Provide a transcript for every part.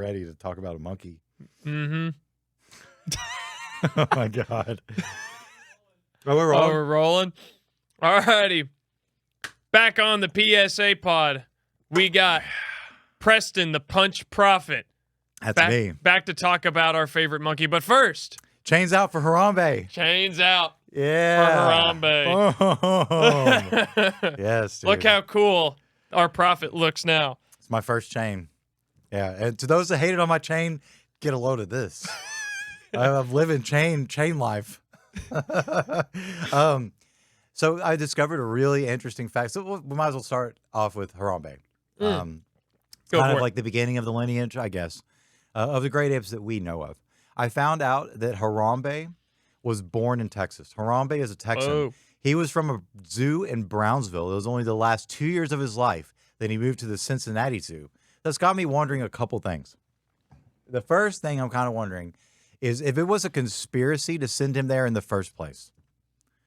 ready to talk about a monkey. Mm-hmm. Oh my God. Oh, we're Oh, rolling. we're rolling. All righty. Back on the PSA pod, we got Preston, the Punch Prophet. That's me. Back to talk about our favorite monkey. But first, Chains out for Harambe. chains out Yeah. for Harambe. Boom. Yes, dude. Look how cool our prophet looks now. It's my first chain. Yeah. And to those that hated on my chain, get a load of this. I'm living chain life. So I discovered a really interesting fact. So we might as well start off with Harambe. Go Kind for of it. like the beginning of the lineage, I guess, of the great apes that we know of. I found out that Harambe was born in Texas. Harambe is a Texan. Oh. He was from a zoo in Brownsville. It was only the last 2 years of his life that he moved to the Cincinnati Zoo. That's got me wondering a couple things. The first thing I'm kind of wondering is if it was a conspiracy to send him there in the first place.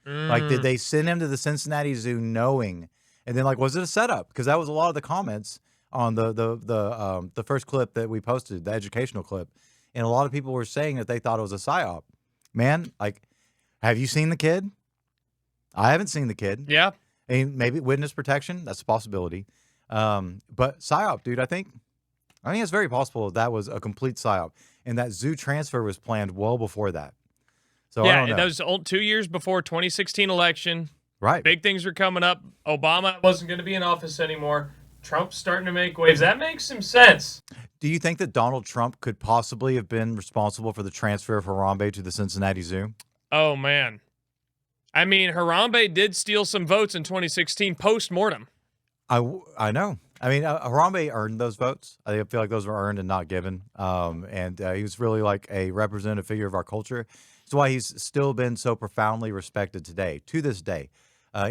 Like, did they send him to the Cincinnati Zoo knowing, and then, like, was it a setup? Because that was a lot of the comments on the first clip that we posted, the educational clip, and a lot of people were saying that they thought it was a psyop. Man, like, have you seen the kid? I haven't seen the kid. Yeah. I mean, maybe witness protection, that's a possibility. But psyop, dude, I think it's very possible that was a complete psyop, and that zoo transfer was planned well before that. So I Yeah, don't know. that was 2 years before 2016 election. Right. Big things were coming up. Obama wasn't going to be in office anymore. Trump's starting to make waves. That makes some sense. Do you think that Donald Trump could possibly have been responsible for the transfer of Harambe to the Cincinnati Zoo? Oh, man. I mean, Harambe did steal some votes in 2016 post-mortem. I know. I mean, Harambe earned those votes. I feel like those were earned and not given. And he was really like a representative figure of our culture. That's why he's still been so profoundly respected today, to this day.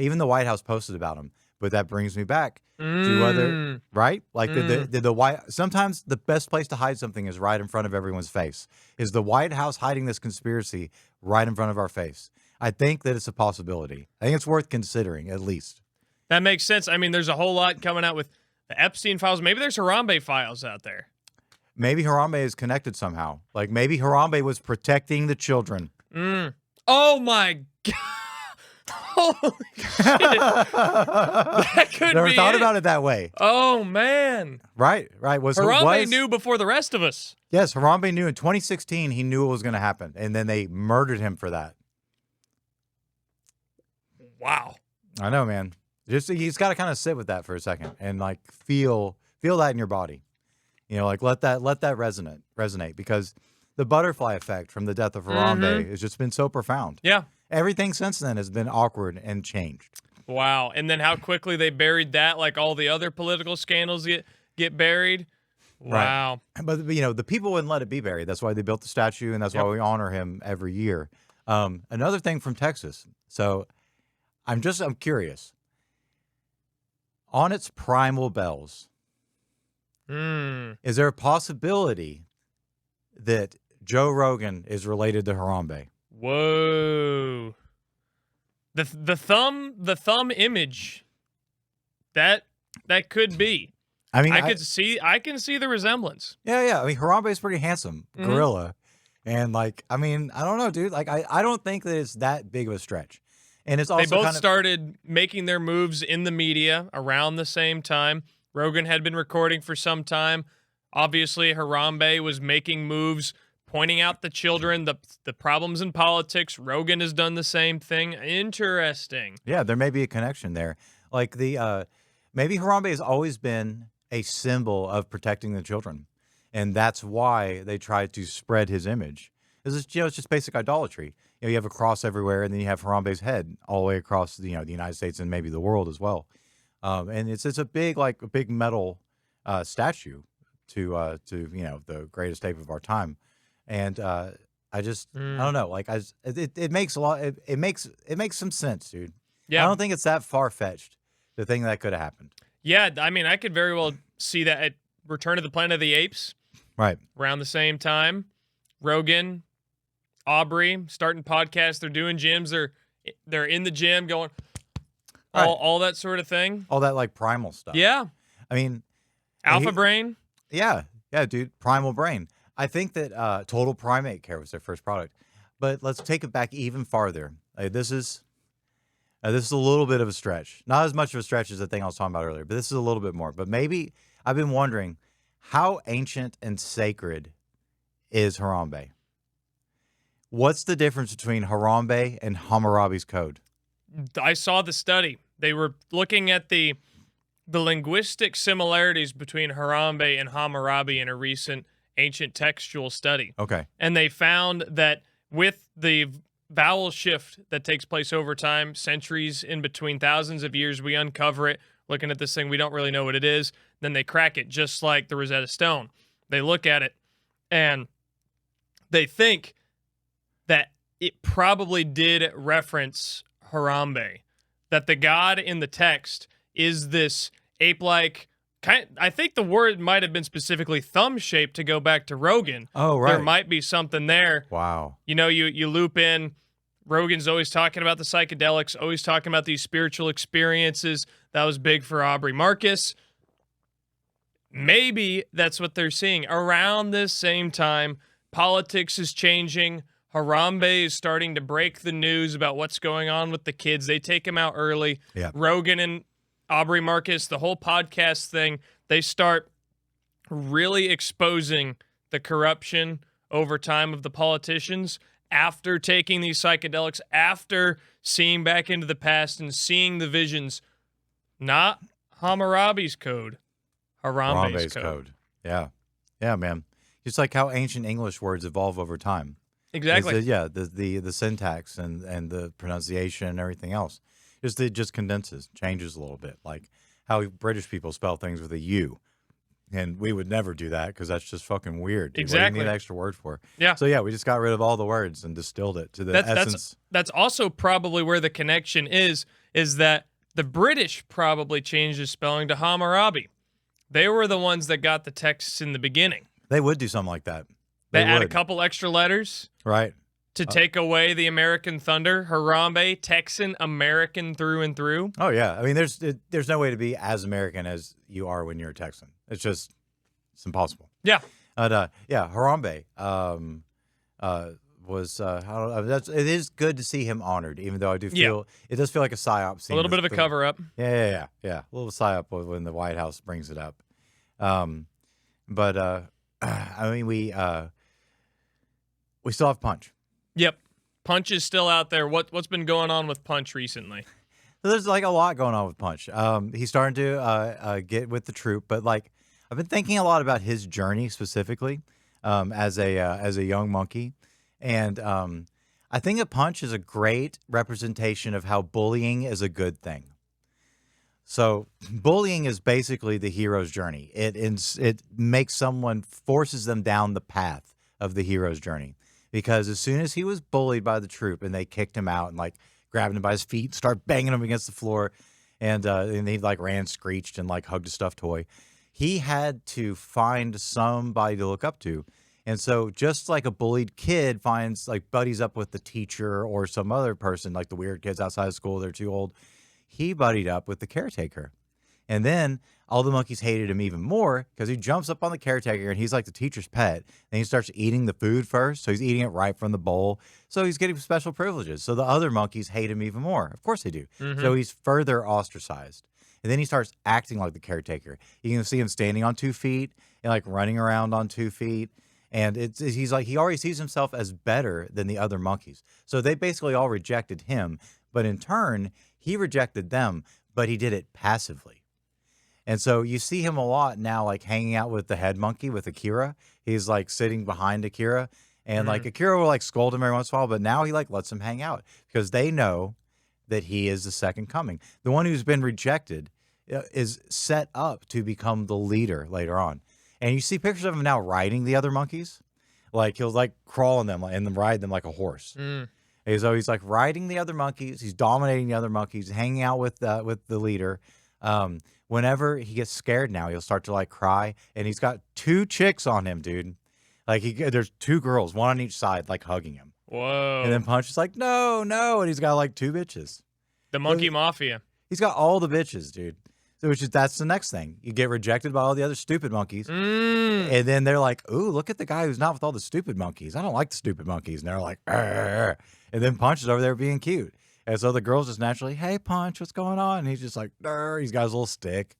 Even the White House posted about him. But that brings me back to other, right? Like, did the White, sometimes the best place to hide something is right in front of everyone's face. Is the White House hiding this conspiracy right in front of our face? I think that it's a possibility. I think it's worth considering, at least. That makes sense. I mean, there's a whole lot coming out with the Epstein files. Maybe there's Harambe files out there. Maybe Harambe is connected somehow. Like, maybe Harambe was protecting the children. Oh, my God. Holy shit. That could Never be thought it. about it that way. Oh, man. Right. Harambe knew before the rest of us. Yes, Harambe knew in 2016 he knew it was going to happen, and then they murdered him for that. Wow. I know, man. You just got to kind of sit with that for a second and like feel that in your body. You know, like let that resonate because the butterfly effect from the death of Harambe has just been so profound. Yeah. Everything since then has been awkward and changed. Wow. And then how quickly they buried that, like all the other political scandals get buried. Wow. Right. But, you know, the people wouldn't let it be buried. That's why they built the statue, and that's why we honor him every year. Another thing from Texas. So I'm curious. On its primal bells, is there a possibility that Joe Rogan is related to Harambe? Whoa. The thumb image. That could be. I mean, I can see the resemblance. Yeah. I mean, Harambe is pretty handsome gorilla, and like, I mean, I don't know, dude. Like, I don't think that it's that big of a stretch. And it's also they both started making their moves in the media around the same time. Rogan had been recording for some time. Obviously, Harambe was making moves, pointing out the children, the problems in politics. Rogan has done the same thing. Interesting. Yeah, there may be a connection there. Like maybe Harambe has always been a symbol of protecting the children, and that's why they tried to spread his image. It's just basic idolatry. You know, you have a cross everywhere, and then you have Harambe's head all the way across the United States and maybe the world as well. And it's a big metal statue to the greatest ape of our time. And I don't know, like it makes it makes some sense, dude. Yeah. I don't think it's that far fetched to think that could have happened. Yeah, I mean, I could very well see that at Return of the Planet of the Apes, right around the same time. Rogan, Aubrey starting podcasts. They're doing gyms. They're in the gym going all that sort of thing. All that like primal stuff. Yeah. I mean, Alpha Brain. Yeah. Yeah, dude. Primal Brain. I think that Total Primate Care was their first product. But let's take it back even farther. This is a little bit of a stretch. Not as much of a stretch as the thing I was talking about earlier, but this is a little bit more. But maybe I've been wondering, how ancient and sacred is Harambe? What's the difference between Harambe and Hammurabi's code? I saw the study. They were looking at the linguistic similarities between Harambe and Hammurabi in a recent ancient textual study. Okay. And they found that with the vowel shift that takes place over time, centuries in between, thousands of years, we uncover it, looking at this thing, we don't really know what it is. Then they crack it, just like the Rosetta Stone. They look at it, and they think that it probably did reference Harambe, that the god in the text is this ape-like kind. I think the word might have been specifically thumb-shaped to go back to Rogan. Oh, right. There might be something there. Wow. You know, you loop in. Rogan's always talking about the psychedelics, always talking about these spiritual experiences. That was big for Aubrey Marcus. Maybe that's what they're seeing. Around this same time, politics is changing. Harambe is starting to break the news about what's going on with the kids. They take him out early. Yeah. Rogan and Aubrey Marcus, the whole podcast thing, they start really exposing the corruption over time of the politicians after taking these psychedelics, after seeing back into the past and seeing the visions. Not Hammurabi's code, Harambe's code. Yeah. Yeah, man. Just like how ancient English words evolve over time. Exactly. The syntax and the pronunciation and everything else. It just condenses, changes a little bit. Like how British people spell things with a U. And we would never do that because that's just fucking weird. Dude. Exactly. What do you need an extra word for? Yeah. So, yeah, we just got rid of all the words and distilled it to the essence. That's also probably where the connection is that the British probably changed the spelling to Hammurabi. They were the ones that got the texts in the beginning. They would do something like that. They add a couple extra letters. Right. To take away the American thunder. Harambe, Texan, American through and through. Oh, yeah. I mean, there's no way to be as American as you are when you're a Texan. It's impossible. Yeah. But, Harambe was, it is good to see him honored, even though I do feel, it does feel like a psyop scene. A little bit of a cover-up. Yeah. A little psyop when the White House brings it up. I mean, we still have Punch. Yep. Punch is still out there. What's been going on with Punch recently? So there's like a lot going on with Punch. He's starting to get with the troop, but like I've been thinking a lot about his journey specifically as a young monkey, and I think that Punch is a great representation of how bullying is a good thing. So bullying is basically the hero's journey. It makes someone, forces them down the path of the hero's journey. Because as soon as he was bullied by the troop and they kicked him out and like grabbed him by his feet, start banging him against the floor, and he like ran, screeched, and like hugged a stuffed toy, he had to find somebody to look up to. And so just like a bullied kid finds like buddies up with the teacher or some other person, like the weird kids outside of school, they're too old, he buddied up with the caretaker. And then all the monkeys hated him even more because he jumps up on the caretaker and he's like the teacher's pet. Then he starts eating the food first. So he's eating it right from the bowl. So he's getting special privileges. So the other monkeys hate him even more. Of course they do. Mm-hmm. So he's further ostracized. And then he starts acting like the caretaker. You can see him standing on 2 feet and like running around on 2 feet. And he's like, he already sees himself as better than the other monkeys. So they basically all rejected him. But in turn, he rejected them, but he did it passively. And so you see him a lot now, like hanging out with the head monkey, with Akira. He's like sitting behind Akira, and like Akira will like scold him every once in a while, but now he like lets him hang out because they know that he is the second coming. The one who's been rejected is set up to become the leader later on. And you see pictures of him now riding the other monkeys. Like he'll like crawl on them and then ride them like a horse. And so he's like riding the other monkeys. He's dominating the other monkeys, hanging out with the leader. Whenever he gets scared now, he'll start to like cry, and he's got 2 chicks on him, dude. Like there's 2 girls, one on each side, like hugging him. Whoa. And then Punch is like, no, and he's got like 2 bitches. The monkey mafia. He's got all the bitches, dude. That's the next thing. You get rejected by all the other stupid monkeys. Mm. And then they're like, ooh, look at the guy who's not with all the stupid monkeys. I don't like the stupid monkeys. And they're like, "Arr." And then Punch is over there being cute. And so the girls just naturally, hey, Punch, what's going on? And he's just like, "Arr." He's got his little stick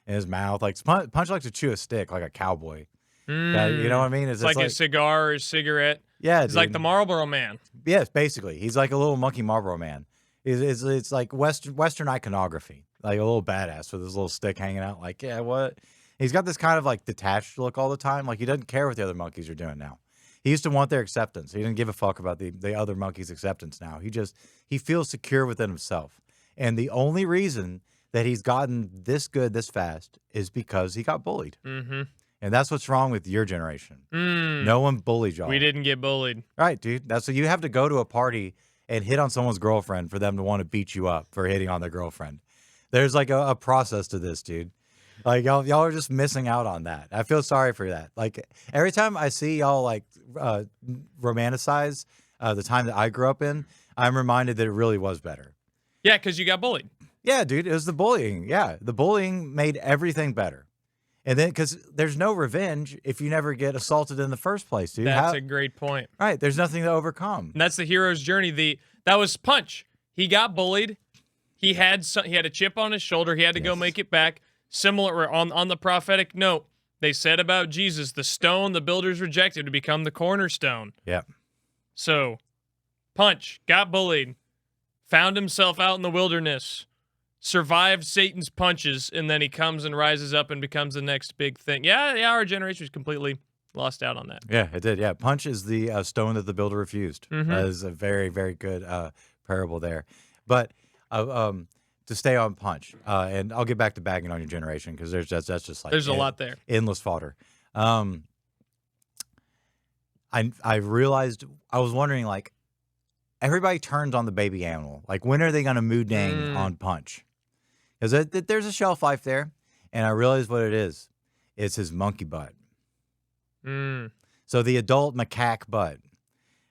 in his mouth. Like Punch likes to chew a stick like a cowboy. Yeah, you know what I mean? It's like a cigar or a cigarette. Yeah, It's like the Marlboro Man. Yes, basically. He's like a little monkey Marlboro Man. It's like Western iconography, like a little badass with his little stick hanging out. Like, yeah, what? He's got this kind of like detached look all the time. Like he doesn't care what the other monkeys are doing now. He used to want their acceptance. He didn't give a fuck about the other monkeys' acceptance now. He feels secure within himself. And the only reason that he's gotten this good this fast is because he got bullied. Mm-hmm. And that's what's wrong with your generation. No one bullied y'all. We didn't get bullied. Right, dude. That's so you have to go to a party and hit on someone's girlfriend for them to want to beat you up for hitting on their girlfriend. There's like a process to this, dude. Like y'all are just missing out on that. I feel sorry for that. Like every time I see y'all like romanticize the time that I grew up in, I'm reminded that it really was better. Yeah, because you got bullied. Yeah, dude. It was the bullying. Yeah, the bullying made everything better. And then, because there's no revenge if you never get assaulted in the first place, dude. That's a great point. Right. There's nothing to overcome. And that's the hero's journey. That was Punch. He got bullied. He had a chip on his shoulder. He had to go make it back. Similar on the prophetic note, they said about Jesus, the stone the builders rejected to become the cornerstone. Yeah. So, Punch got bullied, found himself out in the wilderness, survived Satan's punches, and then he comes and rises up and becomes the next big thing. Yeah, our generation is completely lost out on that. Yeah, it did. Yeah, Punch is the stone that the builder refused. That is a very, very good parable there. But to stay on Punch, and I'll get back to bagging on your generation because that's just like there's a lot there, endless fodder. I realized I was wondering like everybody turns on the baby animal. Like when are they going to mood dang on Punch? Because there's a shelf life there, and I realized what it is. It's his monkey butt. So the adult macaque butt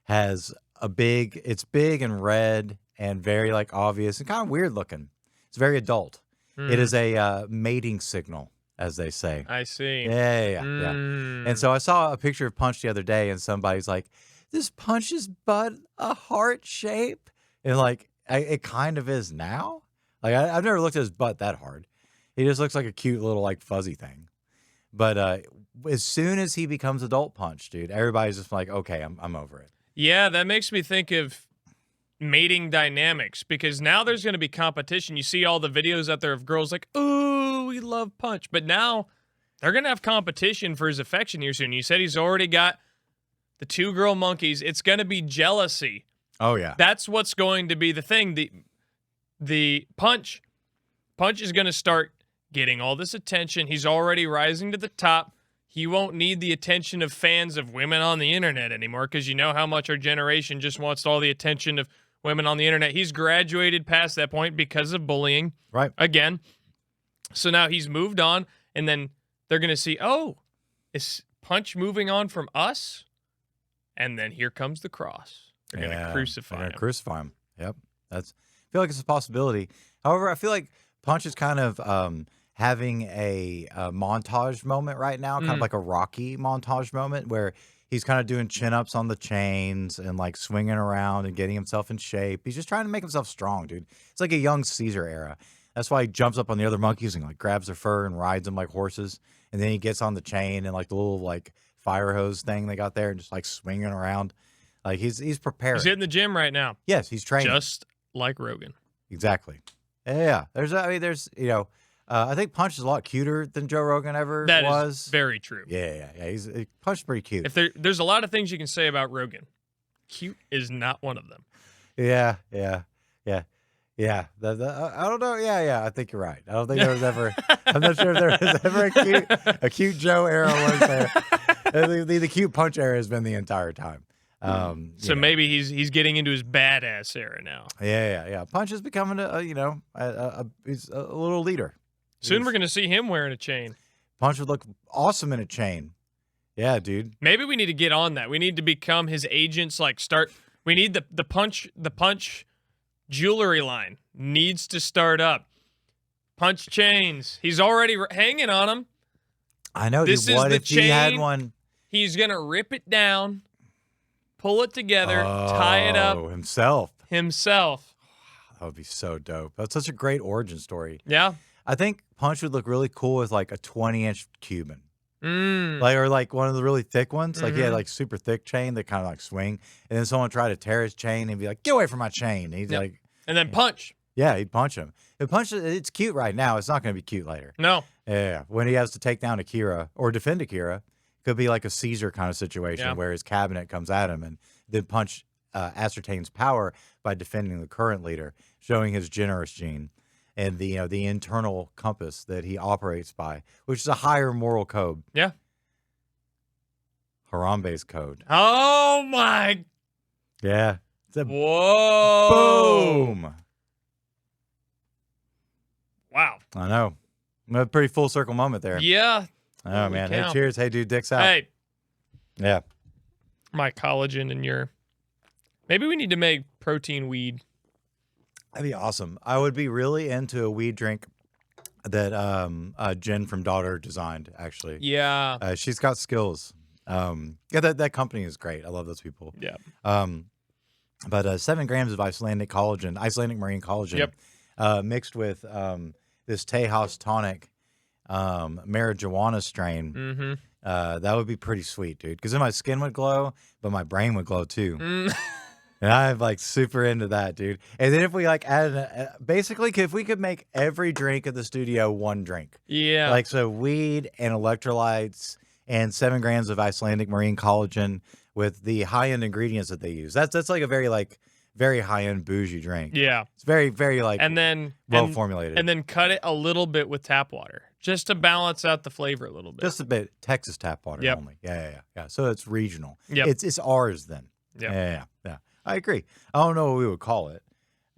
has it's big and red and very like obvious and kind of weird looking. It's very adult. It is a mating signal, as they say. I see. Yeah. And so I saw a picture of Punch the other day, and somebody's like, "This Punch's butt a heart shape?" And like, it kind of is now. Like I've never looked at his butt that hard. He just looks like a cute little like fuzzy thing. But as soon as he becomes adult Punch, dude, everybody's just like, okay, I'm over it. Yeah, that makes me think of mating dynamics because now there's going to be competition. You see all the videos out there of girls like, "Ooh, we love Punch," but now they're going to have competition for his affection here soon. You said he's already got the 2 girl monkeys. It's going to be jealousy. Oh yeah, that's what's going to be the thing. The Punch is going to start getting all this attention. He's already rising to the top. He won't need the attention of fans of women on the internet anymore because you know how much our generation just wants all the attention of women on the internet. He's graduated past that point because of bullying. Right. Again. So now he's moved on, and then they're going to see, oh, is Punch moving on from us? And then here comes the cross. They're going to crucify him. Yep. I feel like it's a possibility. However, I feel like Punch is kind of having a montage moment right now, kind of like a Rocky montage moment where he's kind of doing chin-ups on the chains and like swinging around and getting himself in shape. He's just trying to make himself strong, dude. It's like a young Caesar era. That's why he jumps up on the other monkeys and like grabs their fur and rides them like horses. And then he gets on the chain and like the little like fire hose thing they got there and just like swinging around. Like he's prepared. He's hitting the gym right now. Yes, he's training. Just like Rogan. Exactly. Yeah. There's I think Punch is a lot cuter than Joe Rogan ever was. That is very true. Yeah. Punch is pretty cute. If there's a lot of things you can say about Rogan. Cute is not one of them. Yeah. I don't know. Yeah. I think you're right. I don't think there was ever. I'm not sure if there was ever a cute Joe era was there. The cute Punch era has been the entire time. So maybe he's getting into his badass era now. Yeah. Punch is becoming he's a little leader. Soon we're gonna see him wearing a chain. Punch would look awesome in a chain. Yeah, dude. Maybe we need to get on that. We need to become his agents. We need the Punch jewelry line needs to start up. Punch chains. He's already hanging on them. I know. This Dude, is what the if he had chain. one? He's going to rip it down, pull it together, tie it up himself. That would be so dope. That's such a great origin story. Yeah. I think Punch would look really cool with like a 20-inch Cuban. Mm. Like, or like one of the really thick ones. Like he had Mhm. like super thick chain that kind of like swing. And then someone tried to tear his chain and be like, get away from my chain. And he's Yep. like, And then punch. yeah, he'd punch him. It's cute right now. It's not going to be cute later. No. Yeah. When he has to take down Akira or defend Akira, could be like a Caesar kind of situation where his cabinet comes at him and then Punch ascertains power by defending the current leader, showing his generous gene and the internal compass that he operates by, which is a higher moral code. Yeah. Harambe's code. Oh, my. Yeah. It's a Whoa. boom. Wow. I know. A pretty full circle moment there. Yeah. Oh, Holy man. cow. Hey, cheers. Hey, dude, dicks out. Hey, Yeah. my collagen and your. Maybe we need to make protein weed. That'd be awesome. I would be really into a weed drink that Jen from Daughter designed, actually. Yeah. She's got skills. Yeah, that company is great. I love those people. Yeah. But 7 grams of Icelandic marine collagen, mixed with this Tejas tonic marijuana strain. Mm-hmm. That would be pretty sweet, dude. Because then my skin would glow, but my brain would glow too. Mm. And I'm like super into that, dude. And then if we like added, basically, if we could make every drink at the studio one drink, Yeah. like so weed and electrolytes and 7 grams of Icelandic marine collagen with the high end ingredients that they use. That's like a very high end bougie drink. Yeah. It's very, very like And then well formulated. And then cut it a little bit with tap water just to balance out the flavor a little bit. Just a bit. Texas tap water Yep. only. Yeah. So it's regional. Yep. It's ours then. Yep. Yeah. I agree. I don't know what we would call it,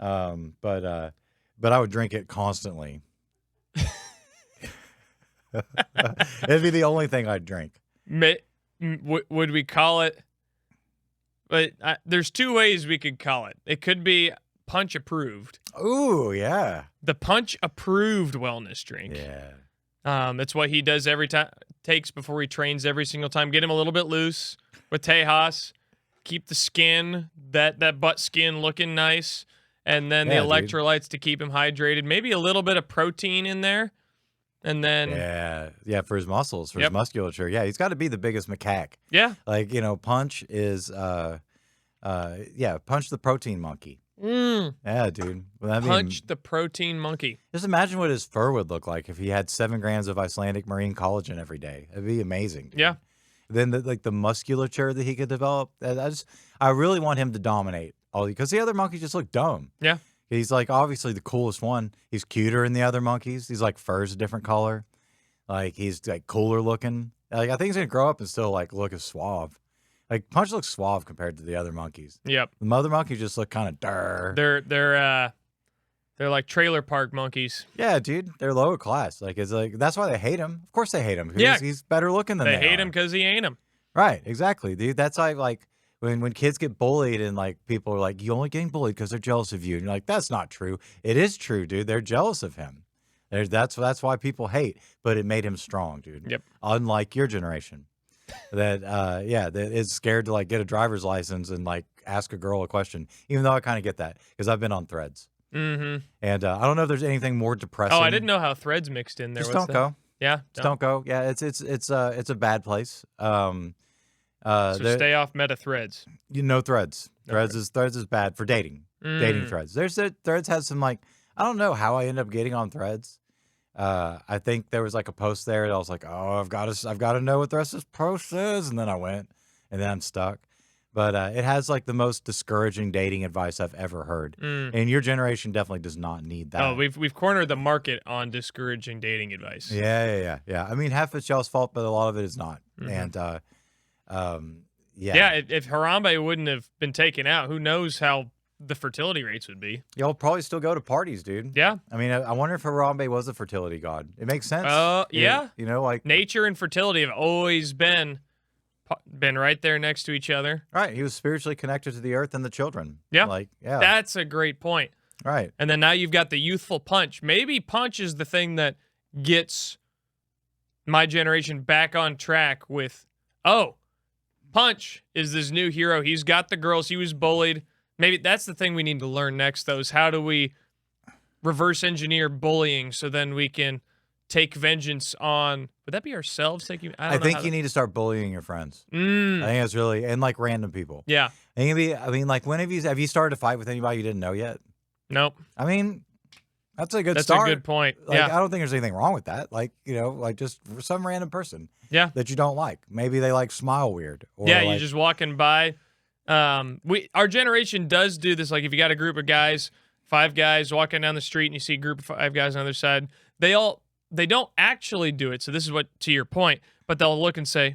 but I would drink it constantly. It'd be the only thing I'd drink. Would we call it? But there's 2 ways we could call it. It could be Punch approved. Ooh, yeah. The Punch approved wellness drink. Yeah. That's what he does every time. Takes before he trains every single time. Get him a little bit loose with Tejas. Keep the skin, that butt skin looking nice, and then the electrolytes to keep him hydrated. Maybe a little bit of protein in there, and then yeah, for his muscles, for his musculature. Yeah, he's got to be the biggest macaque. Yeah, like Punch is Punch the protein monkey. Yeah, dude. Well, Punch the protein monkey. Just imagine what his fur would look like if he had 7 grams of Icelandic marine collagen every day. It'd be amazing. Dude. Yeah. Then the musculature that he could develop. I really want him to dominate all because the other monkeys just look dumb. Yeah. He's like obviously the coolest one. He's cuter than the other monkeys. He's like fur's a different color. Like he's like cooler looking. Like I think he's gonna grow up and still like look as suave. Like Punch looks suave compared to the other monkeys. Yep. The other monkeys just look kind of They're like trailer park monkeys. Yeah, dude. They're lower class. Like it's like that's why they hate him. Of course they hate him. Yeah. He's better looking than They hate are. him because he ain't him. Right, exactly, dude. That's like when kids get bullied and like people are like, "You only getting bullied because they're jealous of you," and you're like, "That's not true. It is true, dude. They're jealous of him. That's why people hate. But it made him strong, dude. Yep. Unlike your generation, that that is scared to like get a driver's license and like ask a girl a question. Even though I kind of get that because I've been on Threads. Mm-hmm. And I don't know if there's anything more depressing. Oh, I didn't know how Threads mixed in there. Just What's don't that? go. Yeah. Just don't go. Yeah, it's a bad place. So stay off Meta Threads. Threads. Okay. Threads is bad for dating. Dating Threads. Threads has some like I don't know how I ended up getting on Threads. I think there was like a post there that I was like, oh, I've got to know what the rest of this post is, and then I went, and then I'm stuck. But it has like the most discouraging dating advice I've ever heard. And your generation definitely does not need that. Oh, we've cornered the market on discouraging dating advice. Yeah. I mean, half it's y'all's fault, but a lot of it is not. And if Harambe wouldn't have been taken out, who knows how the fertility rates would be? Y'all probably still go to parties, dude. Yeah. I mean, I wonder if Harambe was a fertility god. It makes sense. Yeah. Like nature and fertility have always been right there next to each other. Right. He was spiritually connected to the earth and the children. Yeah. Yeah. That's a great point. Right. And then now you've got the youthful Punch. Maybe Punch is the thing that gets my generation back on track with, oh, Punch is this new hero. He's got the girls. He was bullied. Maybe that's the thing we need to learn next, though, is how do we reverse engineer bullying so then we can take vengeance on, would that be ourselves taking? I think you need to start bullying your friends. I think it's really, and like random people. Yeah. I mean, like, when have you started a fight with anybody you didn't know yet? Nope. I mean, that's a good start. That's a good point. Like, yeah. I don't think there's anything wrong with that. Like, like just some random person. Yeah. That you don't like. Maybe they like smile weird. Or yeah, like, you're just walking by. Our generation does do this. Like if you got a group of guys, 5 guys walking down the street and you see a group of 5 guys on the other side, they don't actually do it. So this is what, to your point, but they'll look and say,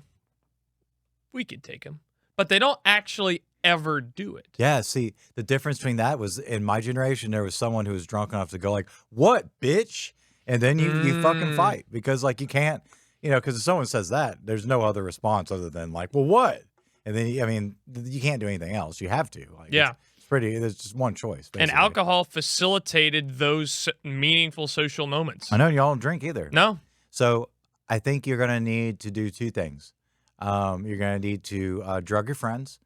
we could take him. But they don't actually ever do it. Yeah, see, the difference between that was in my generation, there was someone who was drunk enough to go like, what, bitch? And then you fucking fight because like you can't, because if someone says that, there's no other response other than like, well, what? And then, you can't do anything else. You have to. Like, yeah. There's just one choice. Basically. And alcohol facilitated those meaningful social moments. I know y'all don't drink either. No. So I think you're going to need to do 2 things. You're going to need to drug your friends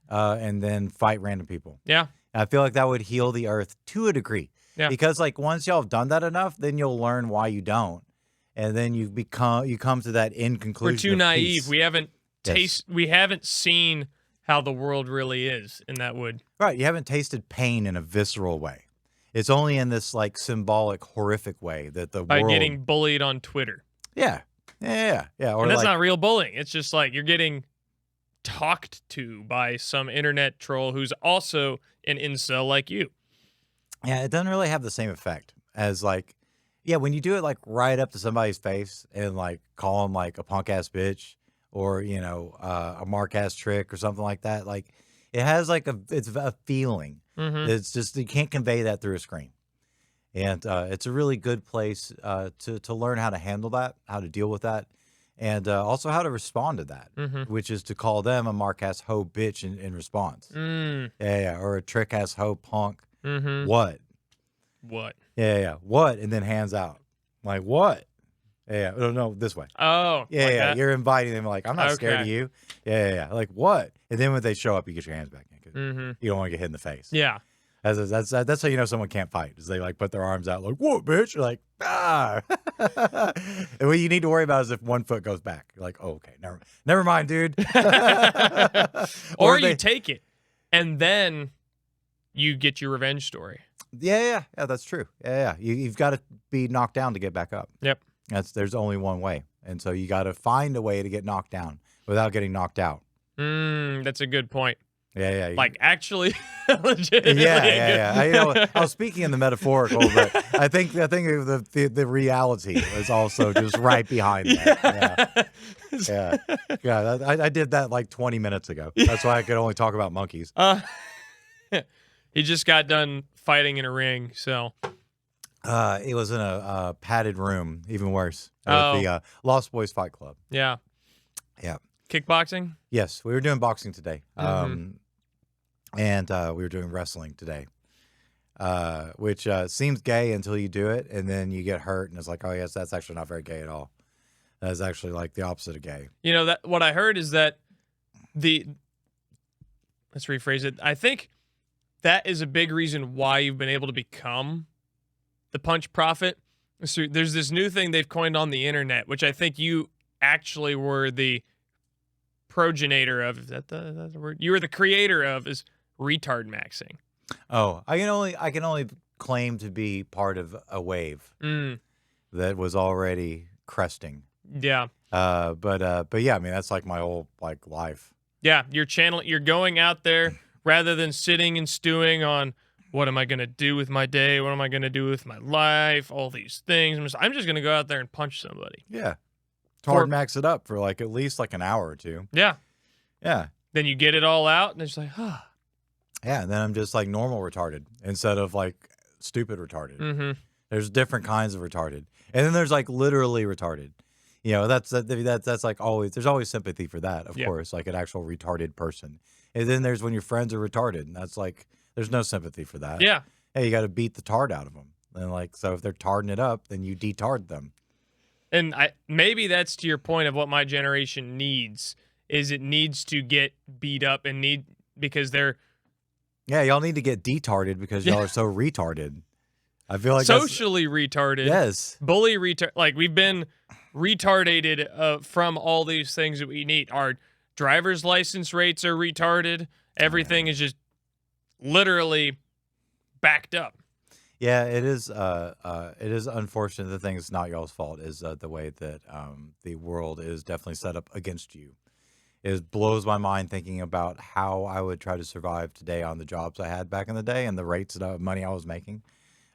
and then fight random people. Yeah. And I feel like that would heal the earth to a degree. Yeah. Because like once y'all have done that enough, then you'll learn why you don't. And then you come to that end conclusion. We're too naive. Peace. We haven't seen how the world really is, and that would. Right. You haven't tasted pain in a visceral way. It's only in this like symbolic, horrific way that the by world... getting bullied on Twitter. Yeah. Yeah. Or and that's like... not real bullying. It's just like you're getting talked to by some internet troll who's also an incel like you. Yeah, it doesn't really have the same effect as like, yeah, when you do it like right up to somebody's face and like call them like a punk ass bitch or, a mark ass trick or something like that. Like it has like it's a feeling. Mm-hmm. It's just, you can't convey that through a screen. And it's a really good place to learn how to handle that, how to deal with that. And also how to respond to that, which is to call them a mark ass hoe bitch in response. Yeah. Or a trick ass hoe punk. What? Yeah. What? And then hands out. Like, what? Yeah. No, this way. Oh. Yeah. Like Yeah. that? You're inviting them. Like, I'm not scared of you. Yeah. Like, what? And then when they show up, you get your hands back in because you don't want to get hit in the face. Yeah. That's how you know someone can't fight. Is they like put their arms out like, what, bitch? You're like, ah. And what you need to worry about is if one foot goes back. You're like, oh, okay, never mind, dude. or you take it, and then you get your revenge story. Yeah, that's true. Yeah. You've got to be knocked down to get back up. Yep. There's only one way, and so you got to find a way to get knocked down without getting knocked out. That's a good point. Yeah. Like actually, legitimately. Yeah. I was speaking in the metaphorical, but I think the reality is also just right behind that. Yeah. I did that like 20 minutes ago. That's why I could only talk about monkeys. He just got done fighting in a ring, so. It was in a padded room, even worse. With the Lost Boys Fight Club. Yeah. Yeah. Kickboxing? Yes, we were doing boxing today. And we were doing wrestling today. Which seems gay until you do it, and then you get hurt, and it's like, oh yes, that's actually not very gay at all. That's actually like the opposite of gay. That what I heard is that let's rephrase it. I think that is a big reason why you've been able to become the Punch Prophet. So there's this new thing they've coined on the internet, which I think you actually were the progenitor of. Is that the word? You were the creator of is retard maxing. Oh, I can only claim to be part of a wave that was already cresting. Yeah. But yeah, I mean that's like my whole like life. Yeah, you're going out there rather than sitting and stewing on what am I going to do with my day? What am I going to do with my life? All these things. I'm just going to go out there and punch somebody. Yeah. Hard max it up for like at least like an hour or two. Yeah. Yeah. Then you get it all out and it's like, ah. Yeah, and then I'm just like normal retarded instead of like stupid retarded. There's different kinds of retarded. And then there's like literally retarded. That's like always, there's always sympathy for that, of course, like an actual retarded person. And then there's when your friends are retarded, and that's like, there's no sympathy for that. Yeah. hey, you got to beat the tard out of them. And like, so if they're tarding it up, then you detard them. And maybe that's to your point of what my generation needs is it needs to get beat up and because they're Yeah, y'all need to get detarded because y'all are so retarded. I feel like socially retarded. Yes. Bully retard. Like we've been retarded from all these things that we need. Our driver's license rates are retarded. Everything is just literally backed up. Yeah, it is. It is unfortunate. The thing is not y'all's fault. Is the way that the world is definitely set up against you. It blows my mind thinking about how I would try to survive today on the jobs I had back in the day and the rates of money I was making.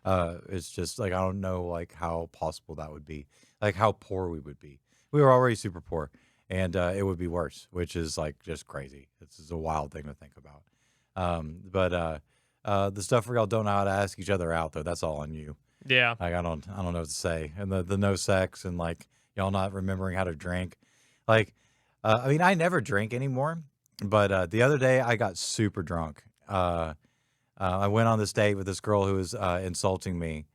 It's just like I don't know like how possible that would be. Like how poor we would be. We were already super poor, and it would be worse, which is like just crazy. It's just a wild thing to think about. But the stuff where y'all don't know how to ask each other out, though, that's all on you. Yeah. Like I don't know what to say. And the no sex and like y'all not remembering how to drink. Like, I mean, I never drink anymore. But the other day I got super drunk. I went on this date with this girl who was insulting me,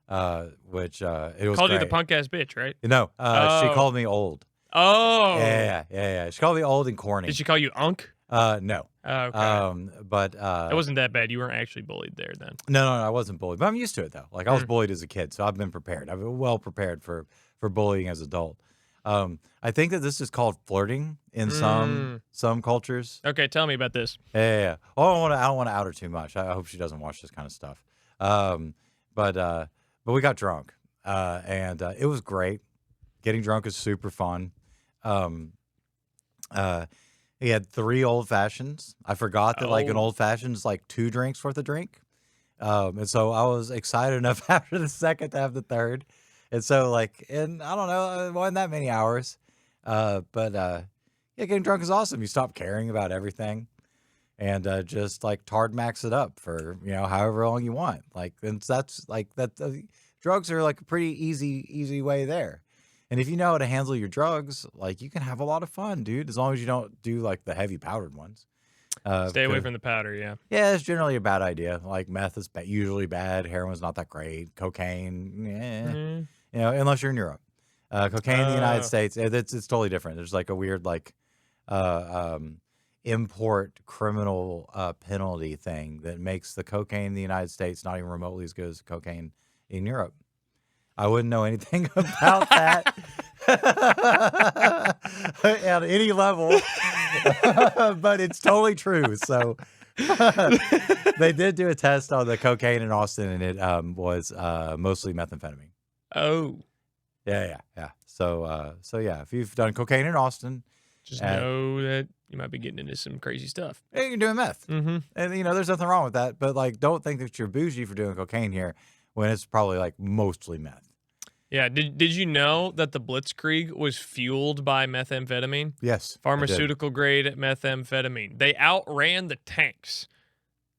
which it was Called you great. the punk ass bitch, right? No, she Oh. called me old. Oh. Yeah. She called me old and corny. Did she call you Unk? No. Oh, okay. But It wasn't that bad. You weren't actually bullied there then. no, I wasn't bullied, but I'm used to it though. Like I was bullied as a kid, so I've been prepared. I've been well prepared for bullying as an adult. I think that this is called flirting in some cultures. Okay, tell me about this. Yeah. Oh, I don't want to out her too much. I hope she doesn't watch this kind of stuff. But we got drunk, and it was great. Getting drunk is super fun. He had 3 old fashions. I forgot that like an old fashioned is like 2 drinks worth of drink. And so I was excited enough after the second to have the third. And so like, and I don't know, it wasn't that many hours. But yeah, getting drunk is awesome. You stop caring about everything and just like tard max it up for, however long you want. Like, and that's like that. Drugs are like a pretty easy way there. And if you know how to handle your drugs, like you can have a lot of fun, dude, as long as you don't do like the heavy powdered ones. Stay away from the powder, yeah. Yeah, it's generally a bad idea. Like meth is usually bad. Heroin's not that great. Cocaine, unless you're in Europe. Cocaine in the United States, it's totally different. There's like a weird like import criminal penalty thing that makes the cocaine in the United States not even remotely as good as cocaine in Europe. I wouldn't know anything about that at any level, but it's totally true. So they did do a test on the cocaine in Austin, and it was mostly methamphetamine. Oh. Yeah. So yeah, if you've done cocaine in Austin, just know that you might be getting into some crazy stuff. Hey, you're doing meth. Mm-hmm. And, there's nothing wrong with that. But, like, don't think that you're bougie for doing cocaine here when it's probably, like, mostly meth. Yeah. Did you know that the Blitzkrieg was fueled by methamphetamine? Yes. Pharmaceutical grade methamphetamine. They outran the tanks.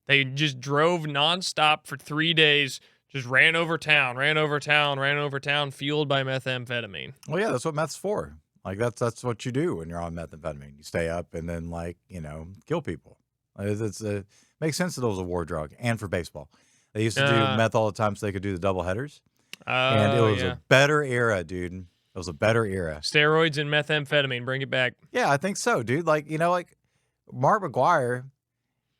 They just drove nonstop for 3 days, just ran over town, fueled by methamphetamine. Well, yeah, that's what meth's for. Like, that's what you do when you're on methamphetamine. You stay up and then, like, kill people. It makes sense that it was a war drug and for baseball. They used to do meth all the time so they could do the double headers. And it was a better era, dude. It was a better era. Steroids and methamphetamine, bring it back. Yeah, I think so, dude. Like, like Mark McGwire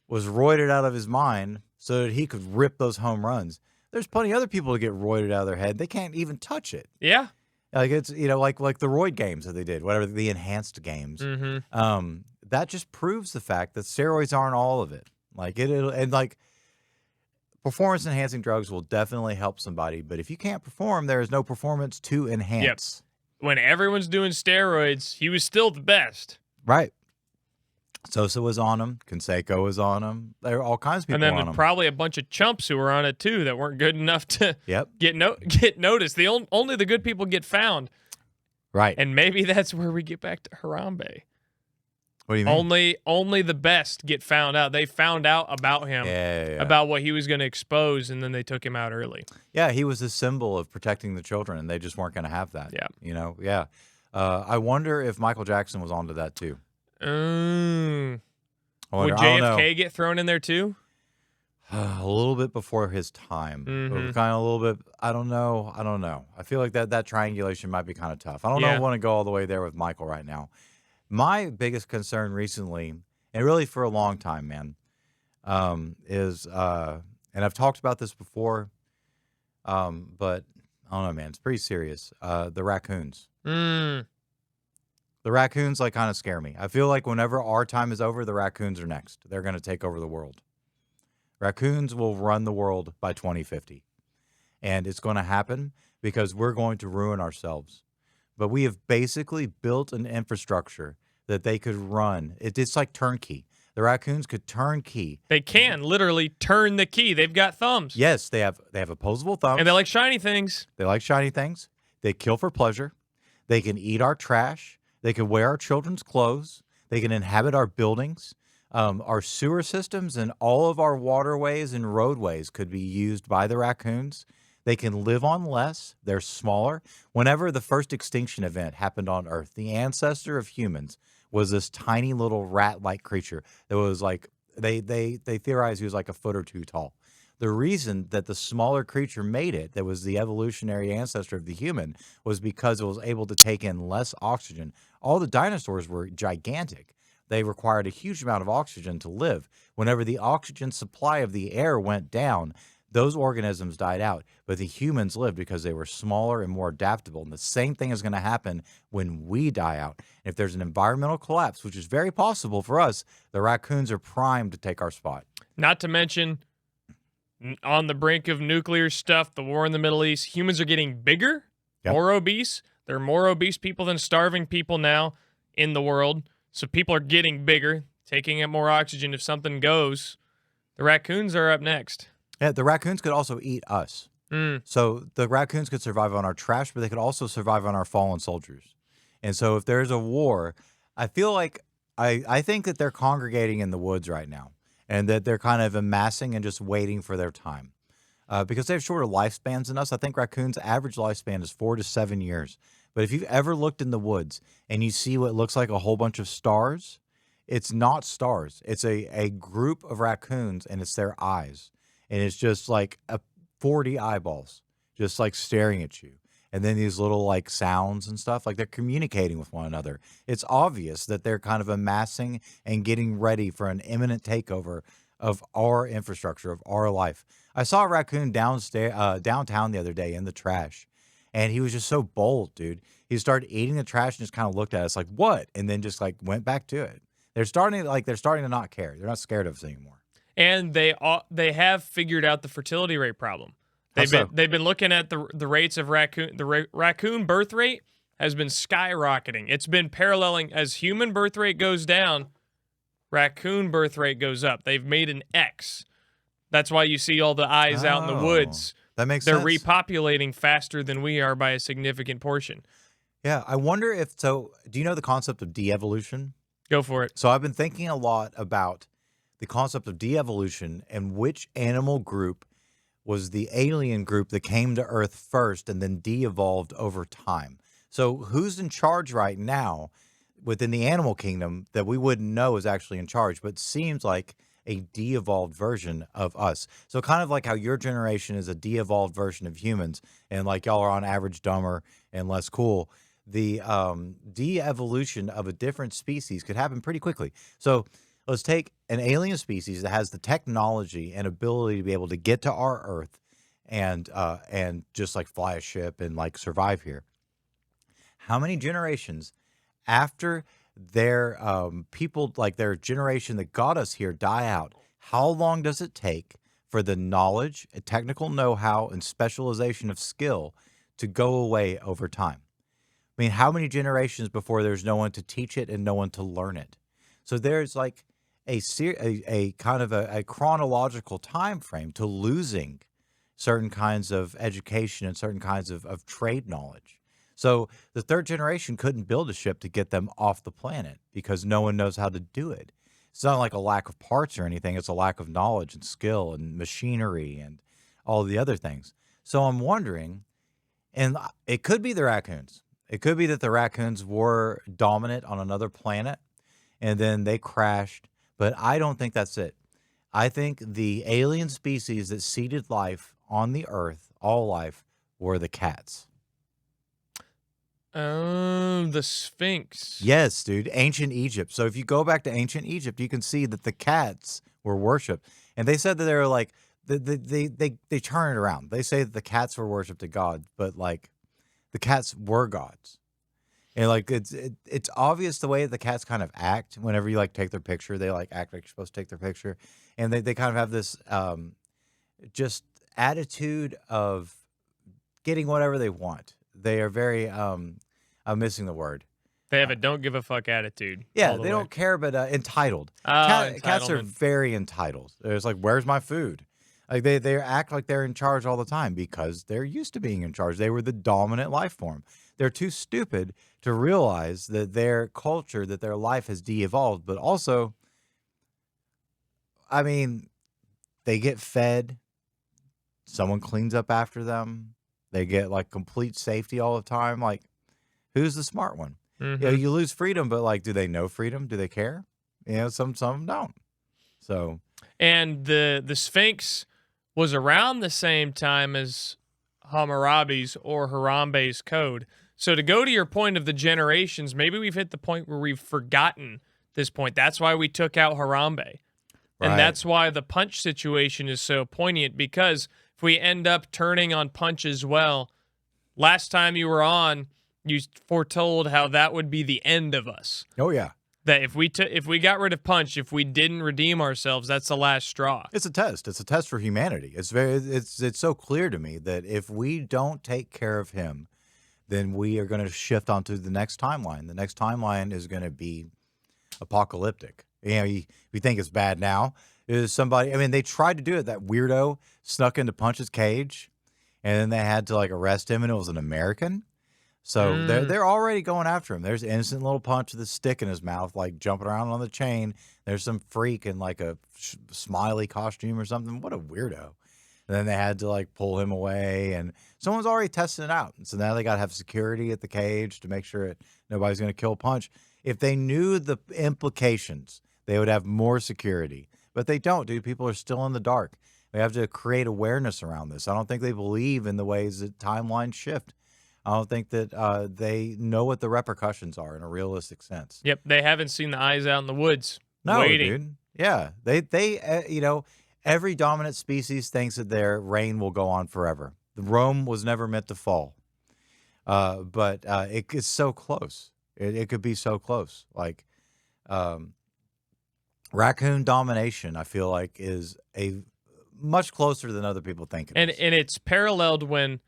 was roided out of his mind so that he could rip those home runs. There's plenty of other people to get roided out of their head. They can't even touch it. Yeah. Like it's, like the roid games that they did, whatever, the enhanced games. Mm-hmm. That just proves the fact that steroids aren't all of it. Like and like performance enhancing drugs will definitely help somebody, but if you can't perform, there is no performance to enhance. Yep. When everyone's doing steroids, he was still the best. Right. Sosa was on him. Canseco was on him. There were all kinds of people on him. And then probably a bunch of chumps who were on it too that weren't good enough to get noticed. Only the good people get found. Right. And maybe that's where we get back to Harambe. What do you mean? Only the best get found out. They found out about him, about what he was going to expose, and then they took him out early. Yeah, he was a symbol of protecting the children, and they just weren't going to have that. Yeah. I wonder if Michael Jackson was onto that too. Would JFK get thrown in there too? A little bit before his time. Mm-hmm. Kind of a little bit. I don't know. I don't know. I feel like that triangulation might be kind of tough. I don't know. I Yeah. want to go all the way there with Michael right now. My biggest concern recently, and really for a long time, man, is and I've talked about this before, but I don't know, man. It's pretty serious. The raccoons. Mm. The raccoons like kind of scare me. I feel like whenever our time is over, the raccoons are next. They're going to take over the world. Raccoons will run the world by 2050. And it's going to happen because we're going to ruin ourselves. But we have basically built an infrastructure that they could run. It's like turnkey. The raccoons could turnkey. They can literally turn the key. They've got thumbs. Yes, they have opposable thumbs. And they like shiny things. They like shiny things. They kill for pleasure. They can eat our trash. They can wear our children's clothes. They can inhabit our buildings. Our sewer systems and all of our waterways and roadways could be used by the raccoons. They can live on less. They're smaller. Whenever the first extinction event happened on Earth, the ancestor of humans was this tiny little rat-like creature that was like they theorized he was like a foot or two tall. The reason that the smaller creature made it, that was the evolutionary ancestor of the human, was because it was able to take in less oxygen. All the dinosaurs were gigantic. They required a huge amount of oxygen to live. Whenever the oxygen supply of the air went down, those organisms died out, but the humans lived because they were smaller and more adaptable. And the same thing is going to happen when we die out. If there's an environmental collapse, which is very possible for us, the raccoons are primed to take our spot. Not to mention, on the brink of nuclear stuff, the war in the Middle East, humans are getting bigger, more obese. There are more obese people than starving people now in the world. So people are getting bigger, taking up more oxygen if something goes. The raccoons are up next. Yeah, the raccoons could also eat us. So the raccoons could survive on our trash, but they could also survive on our fallen soldiers. And so if there's a war, I feel like I think that they're congregating in the woods right now and that they're kind of amassing and just waiting for their time. Because they have shorter lifespans than us. I think raccoons' average lifespan is 4 to 7 years. But if you've ever looked in the woods and you see what looks like a whole bunch of stars, it's not stars. It's a group of raccoons, and it's their eyes. And it's just like 40 eyeballs just like staring at you. And then these little like sounds and stuff, like they're communicating with one another. It's obvious that they're kind of amassing and getting ready for an imminent takeover of our infrastructure, of our life. I saw a raccoon downtown the other day in the trash, and he was just so bold, dude. He started eating the trash and just kind of looked at us like, what? And then just like went back to it. They're starting to not care. They're not scared of us anymore. And they have figured out the fertility rate problem. They've been looking at the rates of raccoon. The raccoon birth rate has been skyrocketing. It's been paralleling as human birth rate goes down, raccoon birth rate goes up. They've made an X. That's why you see all the eyes out in the woods. That makes sense. sense. They're repopulating faster than we are by a significant portion. Yeah, I wonder if so. Do you know the concept of de-evolution? Go for it. So I've been thinking a lot about the concept of de-evolution and which animal group was the alien group that came to Earth first and then de-evolved over time. So who's in charge right now within the animal kingdom that we wouldn't know is actually in charge, but seems like a de-evolved version of us. So kind of like how your generation is a de-evolved version of humans and like y'all are on average dumber and less cool. The de-evolution of a different species could happen pretty quickly. So let's take an alien species that has the technology and ability to be able to get to our Earth and just like fly a ship and like survive here. How many generations after their people, like their generation that got us here, die out? How long does it take for the knowledge, technical know-how, and specialization of skill to go away over time? I mean, how many generations before there's no one to teach it and no one to learn it? So there's like a kind of a chronological time frame to losing certain kinds of education and certain kinds of trade knowledge. So the third generation couldn't build a ship to get them off the planet because no one knows how to do it. It's not like a lack of parts or anything. It's a lack of knowledge and skill and machinery and all the other things. So I'm wondering, and it could be the raccoons. It could be that the raccoons were dominant on another planet and then they crashed, but I don't think that's it. I think the alien species that seeded life on the earth, all life, were the cats. Oh, the Sphinx. Yes, dude. Ancient Egypt. So if you go back to ancient Egypt, you can see that the cats were worshipped. And they said that they were like, they turn it around. They say that the cats were worshipped to God, but like the cats were gods. And like it's obvious the way that the cats kind of act whenever you like take their picture. They like act like you're supposed to take their picture. And they kind of have this just attitude of getting whatever they want. They are very I'm missing the word. They have a don't give a fuck attitude. Yeah, all the they way. don't care, but entitled. Oh, Cats are entitlement. very entitled. It's like, where's my food? Like they act like they're in charge all the time because they're used to being in charge. They were the dominant life form. They're too stupid to realize that their culture, that their life has de-evolved. But also, I mean, they get fed. Someone cleans up after them. They get like complete safety all the time. Like, who's the smart one? Mm-hmm. You know, you lose freedom, but like, do they know freedom? Do they care? You know, some don't. So, And the Sphinx was around the same time as Hammurabi's or Harambe's code. So to go to your point of the generations, maybe we've hit the point where we've forgotten this point. That's why we took out Harambe. right. And that's why the Punch situation is so poignant, because if we end up turning on Punch as well, last time you were on, you foretold how that would be the end of us. Oh yeah, That if we got rid of Punch, if we didn't redeem ourselves, that's the last straw. it's a test. It's a test for humanity. It's so clear to me that if we don't take care of him, then we are going to shift onto the next timeline. The next timeline is going to be apocalyptic. You know, you think it's bad now. Is somebody? I mean, they tried to do it. That weirdo snuck into Punch's cage, and then they had to like arrest him, and it was an American. So they're already going after him. There's innocent little Punch with a stick in his mouth, like jumping around on the chain. There's some freak in like a smiley costume or something. What a weirdo. And then they had to like pull him away, and someone's already testing it out. And so now they got to have security at the cage to make sure that nobody's going to kill Punch. If they knew the implications, they would have more security. But they don't, dude. People are still in the dark. We have to create awareness around this. I don't think they believe in the ways that timelines shift. I don't think that they know what the repercussions are in a realistic sense. Yep, they haven't seen the eyes out in the woods. No, waiting. dude. Yeah, they you know, every dominant species thinks that their reign will go on forever. Rome was never meant to fall, but it's so close. It could be so close. Like raccoon domination, I feel like, is a much closer than other people think it is. And it's paralleled when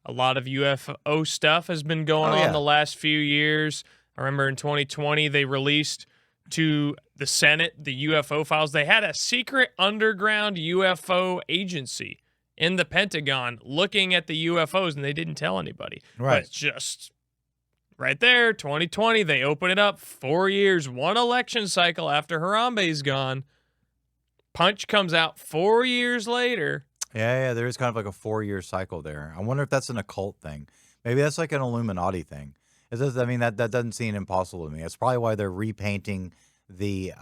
a lot of UFO stuff has been going Oh, yeah. on the last few years. I remember in 2020 they released to the Senate the UFO files. They had a secret underground UFO agency in the Pentagon looking at the UFOs, and they didn't tell anybody. Right. But it's just right there, 2020, they open it up 4 years, one election cycle after Harambe's gone. Punch comes out 4 years later. Yeah, there is kind of like a 4-year cycle there. I wonder if that's an occult thing. Maybe that's like an Illuminati thing. I mean, that doesn't seem impossible to me. That's probably why they're repainting the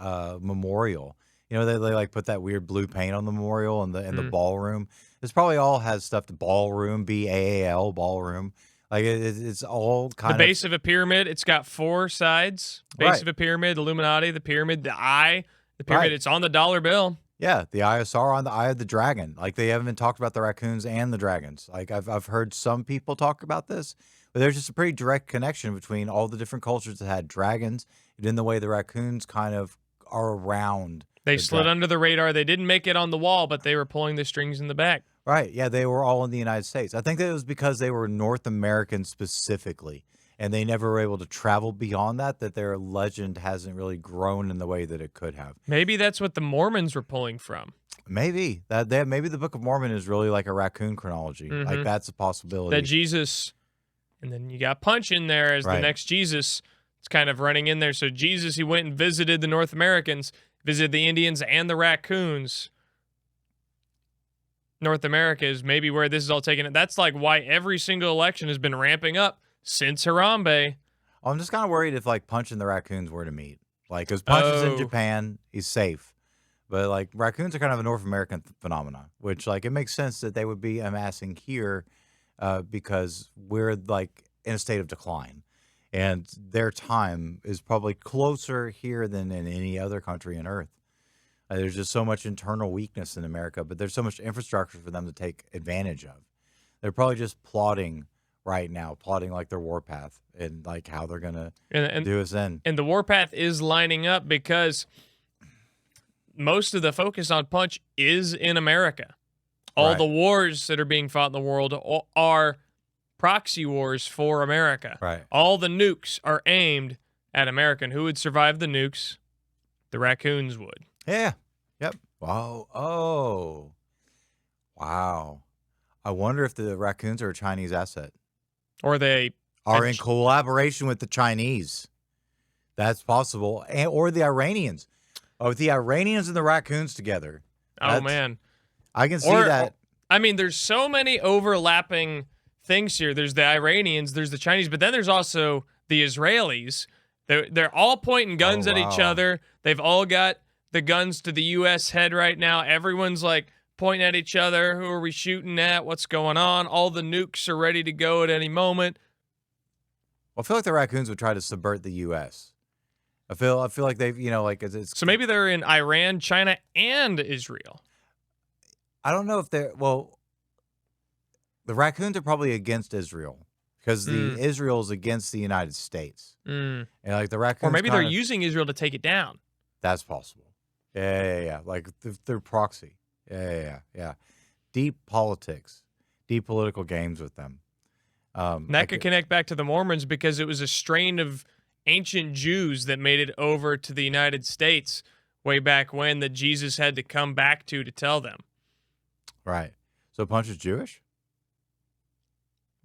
memorial. You know, they like put that weird blue paint on the memorial and the ballroom. This probably all has stuff. The ballroom, BAAL, ballroom. Like it's all kind of The base of a pyramid, it's got four sides. Base Right. of a pyramid, Illuminati, the pyramid, the eye, the pyramid. Right. It's on the dollar bill. Yeah, the eye of Sauron, the eye of the dragon. Like they haven't even talked about the raccoons and the dragons. Like I've heard some people talk about this, but there's just a pretty direct connection between all the different cultures that had dragons and in the way the raccoons kind of are around. They the slid dra- under the radar. They didn't make it on the wall, but they were pulling the strings in the back. Right. Yeah, they were all in the United States. I think that it was because they were North American specifically, and they never were able to travel beyond that their legend hasn't really grown in the way that it could have. Maybe that's what the Mormons were pulling from. Maybe maybe the Book of Mormon is really like a raccoon chronology. Like that's a possibility. That Jesus, and then you got Punch in there as the Right. next Jesus. It's kind of running in there. So Jesus, he went and visited the North Americans, visited the Indians and the raccoons. North America is maybe where this is all taken. That's like why every single election has been ramping up since Harambe. I'm just kind of worried if like Punch and the raccoons were to meet. Like, because Punch is in Oh. Japan, he's safe. But like raccoons are kind of a North American phenomenon, which like it makes sense that they would be amassing here because we're like in a state of decline. And their time is probably closer here than in any other country on earth. There's just so much internal weakness in America, but there's so much infrastructure for them to take advantage of. They're probably just plotting right now, plotting like their warpath and like how they're gonna do us in. And the warpath is lining up because most of the focus on Punch is in America. All Right. the wars that are being fought in the world are proxy wars for America. Right. All the nukes are aimed at America. And who would survive the nukes? The raccoons would. Yeah. Yep. Wow. Oh. Wow. I wonder if the raccoons are a Chinese asset. Or they Are in collaboration with the Chinese. That's possible. Or the Iranians. Oh, the Iranians and the raccoons together. Oh, man. I can see that. I mean, there's so many overlapping things here. There's the Iranians, there's the Chinese, but then there's also the Israelis. They're all pointing guns at each other. They've all got the guns to the U.S. head right now. Everyone's like pointing at each other. Who are we shooting at? What's going on? All the nukes are ready to go at any moment. Well, I feel like the raccoons would try to subvert the U.S. I feel like they've, like it's. So maybe they're in Iran, China, and Israel. I don't know if they're the raccoons are probably against Israel because the Israel is against the United States, and like the raccoons, or maybe they're using Israel to take it down. That's possible. Yeah. Like they're proxy. Yeah. Deep politics, deep political games with them. That could connect back to the Mormons because it was a strain of ancient Jews that made it over to the United States way back when that Jesus had to come back to tell them. Right. So Punch is Jewish?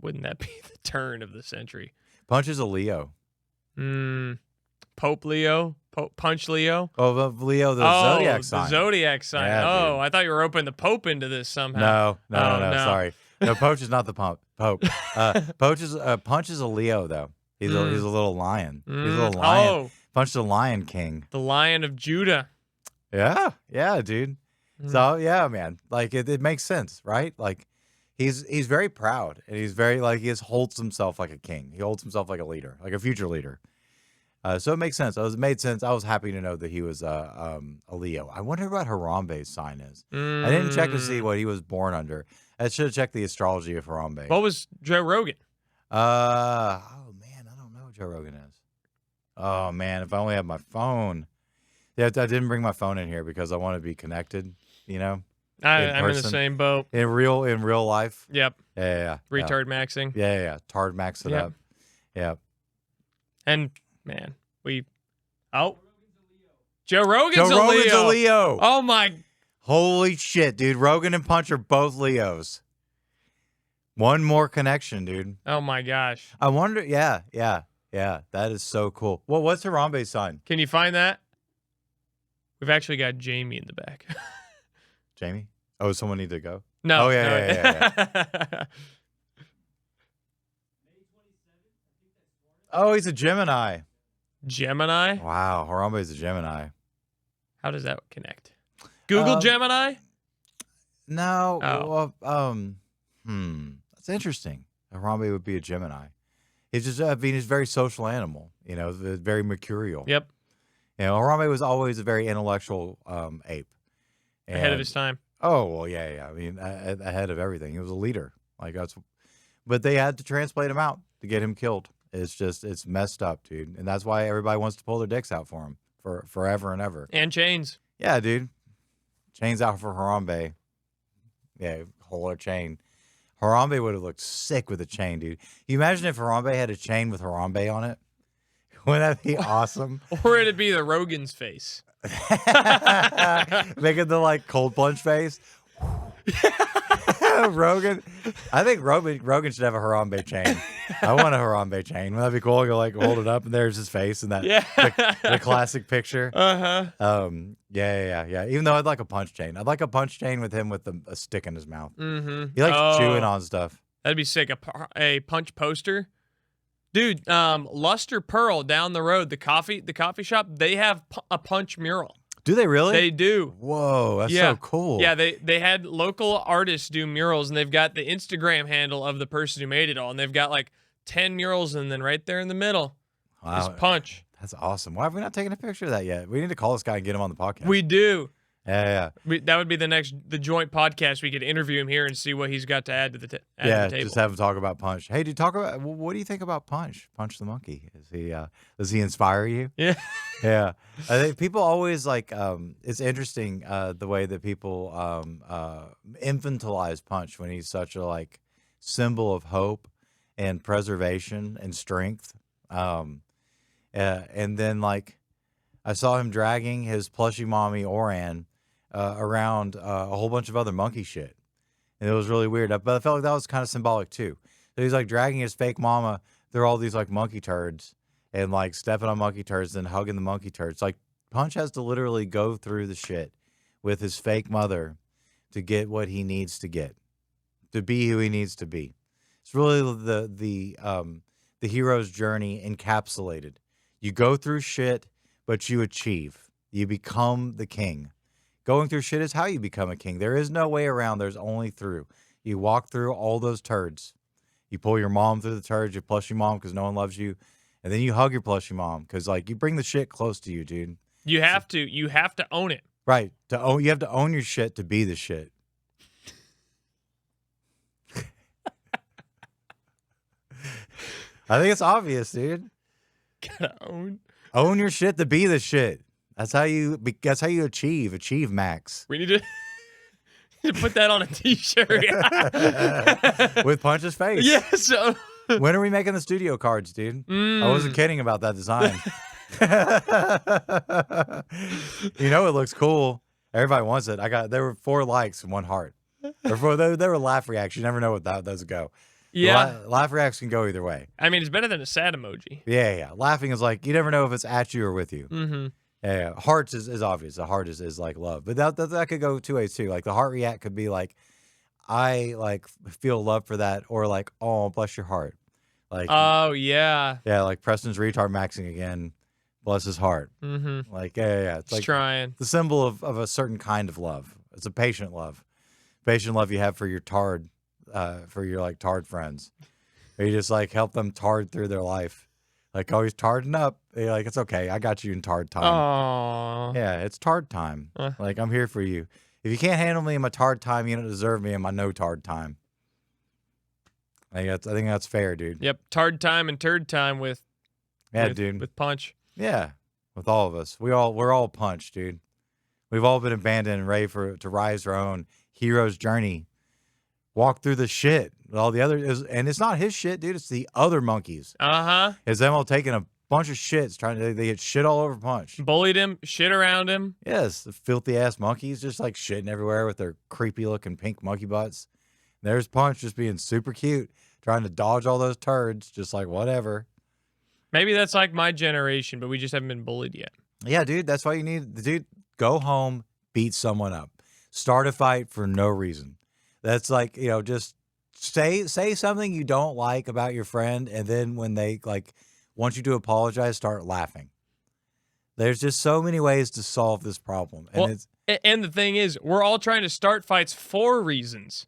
Wouldn't that be the turn of the century? Punch is a Leo. Pope Leo? Punch Leo? Oh, Leo, the zodiac sign. The zodiac sign. Yeah, oh, dude. I thought you were opening the Pope into this somehow. No. Sorry. No, Punch is not the Pope. Punch is a Leo, though. He's a little lion. He's a little lion. Oh. Punch is the Lion King. The Lion of Judah. Yeah, dude. So yeah, man, like it makes sense, right? Like he's very proud and he's very like he holds himself like a king. He holds himself like a leader, like a future leader. So it makes sense. It made sense. I was happy to know that he was a Leo. I wonder what Harambe's sign is. I didn't check to see what he was born under. I should have checked the astrology of Harambe. What was Joe Rogan? Oh man, I don't know what Joe Rogan is. Oh man, if I only had my phone. Yeah, I didn't bring my phone in here because I want to be connected. I'm in the same boat. In real life. Yep. Yeah. Retard maxing. Yeah. Tard max it up. Yeah. And man, Joe Rogan's a Leo. Oh my. Holy shit, dude. Rogan and Punch are both Leos. One more connection, dude. Oh my gosh. I wonder. Yeah. That is so cool. Well, what's Harambe's sign? Can you find that? We've actually got Jamie in the back. Jamie? Oh, someone need to go? No. Oh, yeah. Oh, he's a Gemini. Gemini? Wow, Harambe's a Gemini. How does that connect? Google Gemini? No. Oh. Well, that's interesting. Harambe would be a Gemini. He's just, he's a very social animal, very mercurial. Yep. Harambe was always a very intellectual ape. Ahead of his time. Oh, well, yeah. I mean, ahead of everything. He was a leader. But they had to translate him out to get him killed. It's messed up, dude. And that's why everybody wants to pull their dicks out for him for forever and ever. And chains. Yeah, dude. Chains out for Harambe. Yeah, hold a chain. Harambe would have looked sick with a chain, dude. You imagine if Harambe had a chain with Harambe on it? Wouldn't that be awesome? Or it'd be the Rogan's face. Making the cold plunge face. Rogan. I think Rogan should have a Harambe chain. I want a Harambe chain. Wouldn't that be cool? I go hold it up and there's his face and that the classic picture. Yeah. Even though I'd like a punch chain. I'd like a punch chain with him with a stick in his mouth. Mm-hmm. He likes chewing on stuff. That'd be sick. A punch poster. Dude, Luster Pearl down the road, the coffee shop, they have a punch mural. Do they really? They do. Whoa, that's so cool. Yeah, they had local artists do murals, and they've got the Instagram handle of the person who made it all, and they've got like 10 murals, and then right there in the middle is Punch. That's awesome. Why have we not taken a picture of that yet? We need to call this guy and get him on the podcast. We do. Yeah. That would be the joint podcast. We could interview him here and see what he's got to add to the table. Just have him talk about Punch. Hey, dude, what do you think about Punch? Punch the monkey. Does he inspire you? Yeah. Yeah. I think people always like, it's interesting the way that people infantilize Punch when he's such a like symbol of hope and preservation and strength. And then like I saw him dragging his plushie mommy Oran around a whole bunch of other monkey shit. And it was really weird. But I felt like that was kind of symbolic too. So he's like dragging his fake mama through all these like monkey turds and like stepping on monkey turds and hugging the monkey turds. Like Punch has to literally go through the shit with his fake mother to get what he needs to get, to be who he needs to be. It's really the hero's journey encapsulated. You go through shit, but you achieve. You become the king. Going through shit is how you become a king. There is no way around. There's only through. You walk through all those turds. You pull your mom through the turds. You plush your mom because no one loves you. And then you hug your plushy mom because, like, you bring the shit close to you, dude. You have to own it. Right. You have to own your shit to be the shit. I think it's obvious, dude. Gotta own your shit to be the shit. That's how you achieve max. We need to put that on a t-shirt. With Punch's face. Yeah, so when are we making the studio cards, dude? I wasn't kidding about that design. It looks cool. Everybody wants it. There were 4 likes and 1 heart. There were laugh reactions. You never know what those go. Yeah. Laugh reacts can go either way. I mean, it's better than a sad emoji. Yeah. Laughing is like, you never know if it's at you or with you. Mm-hmm. Yeah. Hearts is obvious. The heart is like love. But that could go 2 ways too. Like the heart react could be like, I like feel love for that, or like, oh, bless your heart. Like, oh yeah. Yeah, like Preston's retard maxing again. Bless his heart. Mm-hmm. Like, yeah. It's like trying. The symbol of a certain kind of love. It's a patient love. Patient love you have for your tard friends. Or you just like help them tard through their life. Like, oh, he's tarding up. You're like, it's okay. I got you in tard time. Aww. Yeah, it's tard time. Like, I'm here for you. If you can't handle me in my tard time, you don't deserve me in my no tard time. I think that's fair, dude. Yep, tard time and turd time with Punch. Yeah, with all of us. We're all Punch, dude. We've all been abandoned and ready to rise our own hero's journey. Walk through the shit with all the others, and it's not his shit, dude. It's the other monkeys. It's them all taking a bunch of shits, they get shit all over Punch. Bullied him, shit around him. Yes, the filthy ass monkeys just like shitting everywhere with their creepy looking pink monkey butts. And there's Punch just being super cute, trying to dodge all those turds, just like whatever. Maybe that's like my generation, but we just haven't been bullied yet. Yeah, dude, that's why you need, dude, go home, beat someone up. Start a fight for no reason. That's like, just say something you don't like about your friend, and then when they like want you to apologize, start laughing. There's just so many ways to solve this problem. And the thing is, we're all trying to start fights for reasons.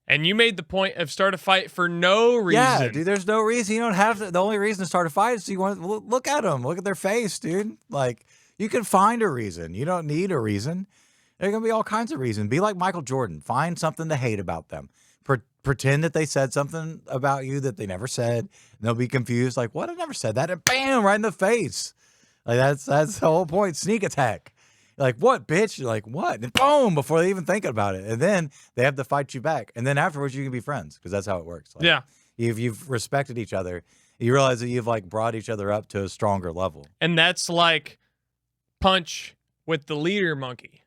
And you made the point of start a fight for no reason. Yeah, dude, there's no reason. You don't have to. The only reason to start a fight is you want to look at them. Look at their face, dude. Like, you can find a reason. You don't need a reason. There are going to be all kinds of reasons. Be like Michael Jordan. Find something to hate about them. Pretend that they said something about you that they never said. And they'll be confused. Like, what? I never said that. And bam, right in the face. Like, that's the whole point. Sneak attack. You're like, what, bitch? You're like, what? And boom, before they even think about it. And then they have to fight you back. And then afterwards, you can be friends because that's how it works. Like, yeah. If you've respected each other, you realize that you've like brought each other up to a stronger level. And that's like Punch with the leader monkey.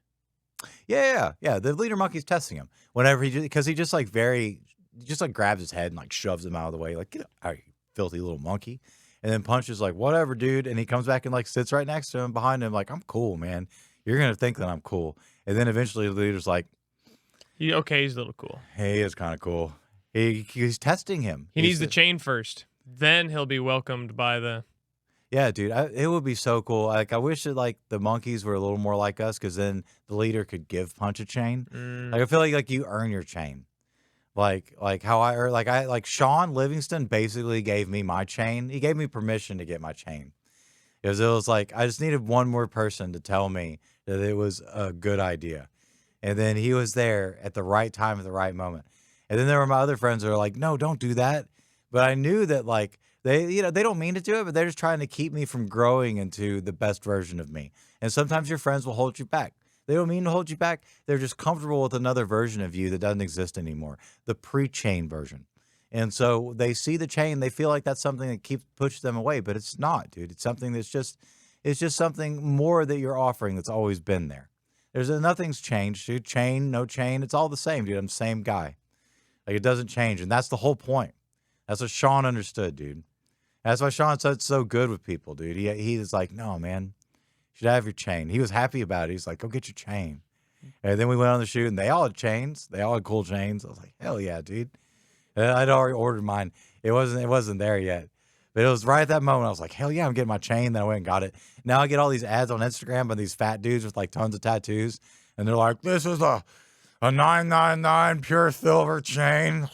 Yeah. The leader monkey's testing him whenever because he just like grabs his head and like shoves him out of the way. Like, get out, you filthy little monkey. And then Punch is like, whatever, dude. And he comes back and like sits right next to him behind him. Like, I'm cool, man. You're going to think that I'm cool. And then eventually the leader's like, he's a little cool. He is kind of cool. He's testing him. He needs the chain first. Then he'll be welcomed by the... Yeah, dude, it would be so cool. Like, I wish that like the monkeys were a little more like us, because then the leader could give Punch a chain. Like, I Mm. feel like you earn your chain. Like how I earn, like Sean Livingston basically gave me my chain. He gave me permission to get my chain, because it was like I just needed one more person to tell me that it was a good idea, and then he was there at the right time at the right moment. And then there were my other friends that were like, "No, don't do that." But I knew that like they don't mean to do it, but they're just trying to keep me from growing into the best version of me. And sometimes your friends will hold you back. They don't mean to hold you back. They're just comfortable with another version of you that doesn't exist anymore, the pre-chain version. And so they see the chain, they feel like that's something that keeps pushes them away, but it's not, dude. It's something that's just it's just something more that you're offering that's always been there. Nothing's changed, dude. Chain, no chain, it's all the same, dude. I'm the same guy. Like, it doesn't change, and that's the whole point. That's what Sean understood, dude. That's why Sean said so good with people, dude. He was like, no, man, you should have your chain. He was happy about it. He's like, go get your chain. And then we went on the shoot, and they all had chains. They all had cool chains. I was like, hell yeah, dude. And I'd already ordered mine. It wasn't there yet. But it was right at that moment. I was like, hell yeah, I'm getting my chain. Then I went and got it. Now I get all these ads on Instagram by these fat dudes with like tons of tattoos. And they're like, this is a 999 pure silver chain.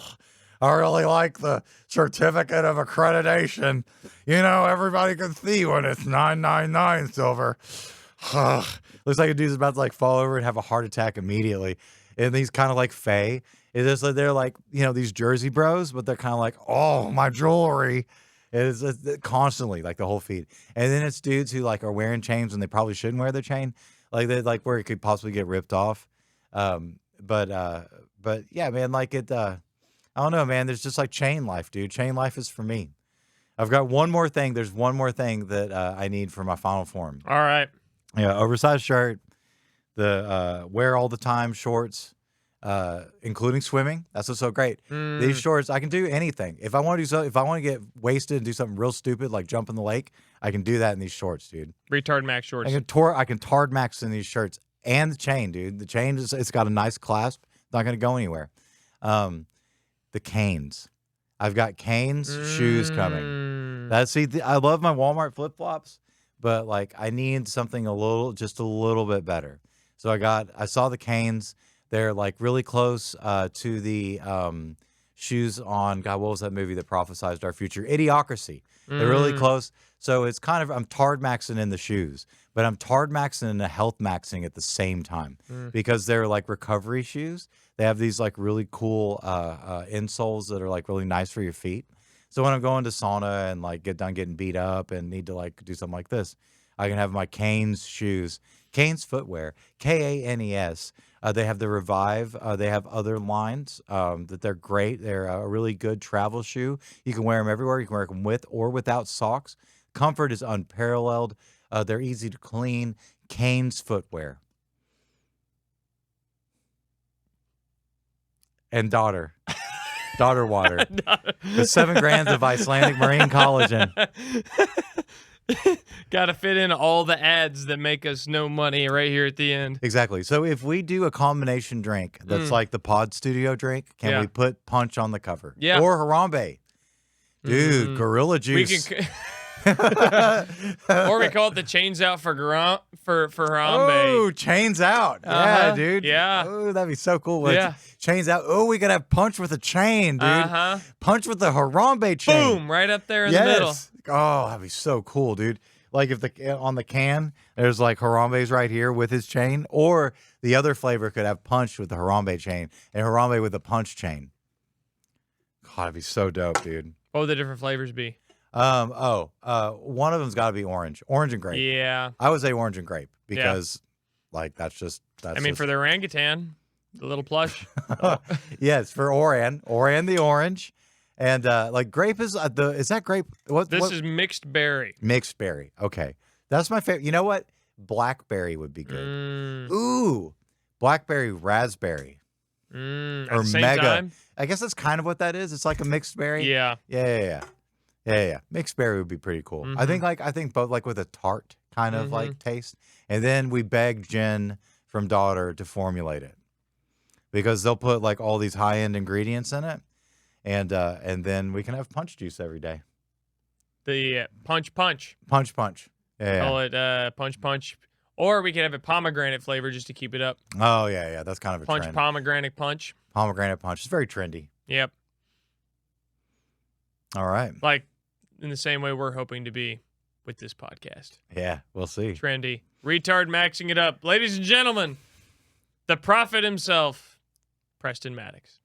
I really like the certificate of accreditation. You know, everybody can see when it's 999 silver. Looks like a dude's about to like fall over and have a heart attack immediately. And these kind of like Faye. It's just like they're like, these Jersey bros, but they're kind of like, oh, my jewelry. It's constantly like the whole feed. And then it's dudes who like are wearing chains when they probably shouldn't wear their chain. Like they like where it could possibly get ripped off. But yeah, man, like I don't know, man. There's just like chain life, dude. Chain life is for me. I've got one more thing. There's one more thing that I need for my final form. All right. Yeah, oversized shirt, the wear all the time shorts, including swimming. That's what's so great. These shorts, I can do anything. If I want to do so, if I want to get wasted and do something real stupid like jump in the lake, I can do that in these shorts, dude. Retard max shorts. I can tard max in these shirts and the chain, dude. The chain it's got a nice clasp. It's not gonna go anywhere. The canes. I've got canes shoes coming. I love my Walmart flip flops, but like I need something just a little bit better. So I saw the canes. They're like really close to the shoes on God. What was that movie that prophesized our future? Idiocracy. They're really close. So it's kind of I'm tard maxing in the shoes, but I'm tard maxing and health maxing at the same time because they're like recovery shoes. They have these like really cool insoles that are like really nice for your feet. So when I'm going to sauna and like get done getting beat up and need to like do something like this, I can have my Canes shoes, Canes footwear, Kanes. They have the Revive. They have other lines that they're great. They're a really good travel shoe. You can wear them everywhere. You can wear them with or without socks. Comfort is unparalleled. They're easy to clean. Canes footwear. And daughter water. The 7 grams of Icelandic marine collagen. Got to fit in all the ads that make us no money right here at the end. Exactly. So if we do a combination drink that's like the Pod Studio drink, can we put Punch on the cover? Yeah. Or Harambe. Dude, Gorilla Juice. Or we call it the chains out for Harambe. Oh, chains out. Yeah, dude. Yeah. Oh, that'd be so cool. Yeah. Chains out. Oh, we could have Punch with a chain, dude. Punch with the Harambe chain. Boom, right up there in the middle. Oh, that'd be so cool, dude. Like if on the can, there's like Harambe's right here with his chain, or the other flavor could have Punch with the Harambe chain and Harambe with the Punch chain. God, that'd be so dope, dude. What would the different flavors be? One of them's got to be orange and grape. Yeah. I would say orange and grape because, like, that's. For the orangutan, the little plush. Yes, for Oran the orange, and like grape is that grape? This is mixed berry. Mixed berry. Okay, that's my favorite. You know what? Blackberry would be good. Ooh, blackberry raspberry. Or at the same mega. Time? I guess that's kind of what that is. It's like a mixed berry. Yeah. Yeah. Mixed berry would be pretty cool. I think both like with a tart kind of like taste. And then we beg Jen from Daughter to formulate it because they'll put like all these high end ingredients in it, and then we can have Punch juice every day. The punch punch. Punch punch. Yeah. Call it punch punch. Or we could have a pomegranate flavor just to keep it up. Oh yeah. That's kind of a Punch trend. pomegranate punch. Pomegranate punch. It's very trendy. Yep. All right. Like in the same way we're hoping to be with this podcast. Yeah, we'll see. Trendy. Retard maxing it up. Ladies and gentlemen, the prophet himself, Preston Maddox.